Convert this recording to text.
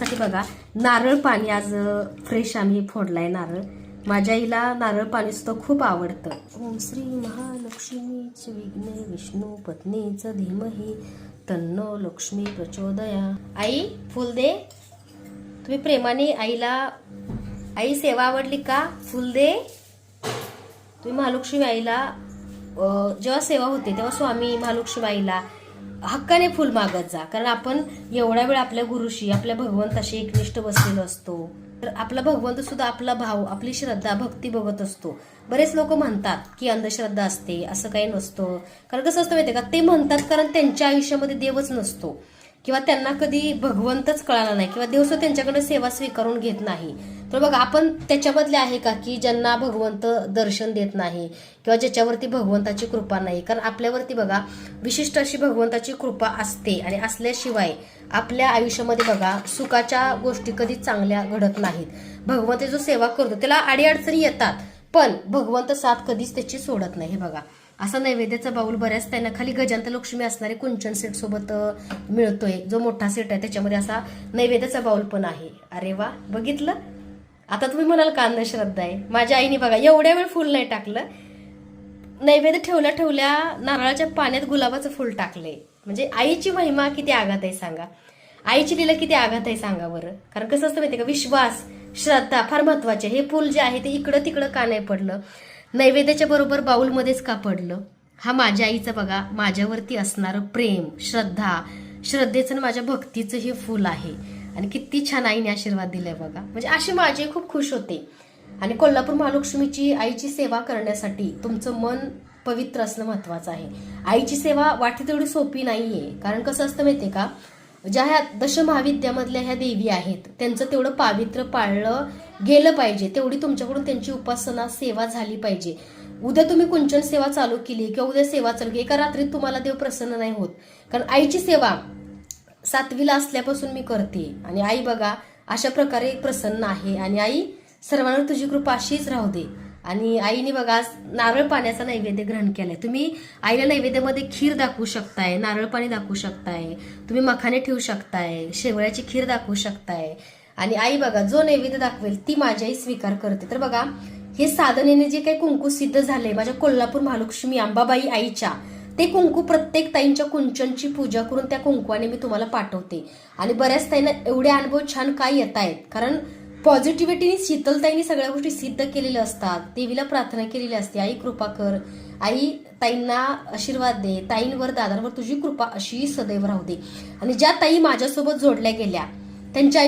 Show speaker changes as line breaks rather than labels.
आईसाठी बघा नारळ पाणी आज फ्रेश आम्ही फोडलाय नारळ. माझ्या आईला नारळ पाणी सुद्धा खूप आवडतं. ओम श्री महालक्ष्मीच विघ्ने विष्णू पत्नीच धीमहि तन्नो लक्ष्मी प्रचोदया. आई फुल दे. तुम्ही प्रेमाने आईला, आई सेवा आवडली का? फुल दे. तुम्ही महालक्ष्मी आईला जेव्हा सेवा होते तेव्हा स्वामी महालक्ष्मी आईला हक्काने फुल मागत जा. कारण आपण एवढा वेळ आपल्या गुरुशी, आपल्या भगवंताशी एकनिष्ठ बसलेलो असतो. तर आपला भगवंत सुद्धा आपला भाव, आपली श्रद्धा, भक्ती बघत असतो. बरेच लोक म्हणतात की अंधश्रद्धा असते, असं काही नसतं. कारण कसं असतं माहितीये का, ते म्हणतात कारण त्यांच्या आयुष्यामध्ये देवच नसतो किंवा त्यांना कधी भगवंतच कळाला नाही किंवा देव सुद्धा त्यांच्याकडे सेवा स्वीकारून घेत नाही. तर बघा आपण त्याच्यामधले आहे का की ज्यांना भगवंत दर्शन देत नाही किंवा ज्याच्यावरती भगवंताची कृपा नाही. कारण आपल्यावरती बघा विशिष्ट अशी भगवंताची कृपा असते आणि असल्याशिवाय आपल्या आयुष्यामध्ये बघा सुखाच्या गोष्टी कधीच चांगल्या घडत नाहीत. भगवंत जो सेवा करतो त्याला अडीअडचणी येतात, पण भगवंत साथ कधीच त्याची सोडत नाही. हे बघा असा नैवेद्याचा बाऊल बऱ्याच त्यांना खाली गजांत लक्ष्मी असणारे कुंचन सेट सोबत मिळतोय. जो मोठा सेट आहे त्याच्यामध्ये असा नैवेद्याचा बाऊल पण आहे. अरे वा, बघितलं. आता तुम्ही म्हणाल का अंधश्रद्धा आहे. माझ्या आईने बघा एवढ्या वेळ फुल नाही टाकलं, नैवेद्य ठेवल्या ठेवल्या नारळाच्या पाण्यात गुलाबाचं फुल टाकले. म्हणजे आईची महिमा किती आघात आहे सांगा, आईची लीला किती आघात आहे सांगा बरं. कारण कसं असतं माहितीये का, विश्वास, श्रद्धा फार महत्वाचे. हे फुल जे आहे ते इकडं तिकडं का नाही पडलं, नैवेद्याच्या बरोबर बाउलमध्येच का पडलं. हा माझ्या आईचं बघा माझ्यावरती असणारं प्रेम, श्रद्धा, श्रद्धेचं आणि माझ्या भक्तीचं हे फुल आहे. आणि किती छान आईने आशीर्वाद दिलाय बघा. म्हणजे अशी माझी खूप खुश होते. आणि कोल्हापूर महालक्ष्मीची आईची सेवा करण्यासाठी तुमचं मन पवित्र असणं महत्वाचं आहे. आईची सेवा वाटते तेवढी सोपी नाहीये. कारण कसं असतं माहितीये का, ज्या ह्या दशमहाविद्यामधल्या ह्या देवी आहेत त्यांचं तेवढं पावित्र्य पाळलं गेलं पाहिजे, तेवढी तुमच्याकडून त्यांची उपासना सेवा झाली पाहिजे. उद्या तुम्ही कुंचन सेवा चालू केली किंवा उद्या सेवा चालू केली, एका रात्रीत तुम्हाला देव प्रसन्न नाही होत. कारण आईची सेवा 7वीला असल्यापासून मी करते आणि आई बघा अशा प्रकारे प्रसन्न आहे. आणि आई सर्वांवर तुझी कृपा अशीच राहू दे. आणि आईने बघा नारळ पाण्याचा नैवेद्य ग्रहण केलाय. तुम्ही आईला नैवेद्यामध्ये खीर दाखवू शकताय, नारळ पाणी दाखवू शकताय, तुम्ही मखाने ठेवू शकताय, शेवळ्याची खीर दाखवू शकताय. आणि आई बघा जो नैवेद्य दाखवेल ती माझी आई स्वीकार करते. तर बघा हे साधनेने जे काही कुंकू सिद्ध झाले माझ्या कोल्हापूर महालक्ष्मी अंबाबाई आईच्या, ते कुंकू प्रत्येक ताईंच्या कुंचनची पूजा करून त्या कुंकवाने मी तुम्हाला पाठवते. आणि बऱ्याच ताईंना एवढे अनुभव छान काय येत आहेत, कारण पॉझिटिव्हिटीने शीतलताईंनी सगळ्या गोष्टी सिद्ध केलेल्या असतात. देवीला प्रार्थना केलेली असते, आई कृपा कर, आई ताईंना आशीर्वाद दे, ताईंवर दादांवर तुझी कृपा अशी सदैव राहू दे. आणि ज्या ताई माझ्यासोबत जोडल्या गेल्या त्यांच्या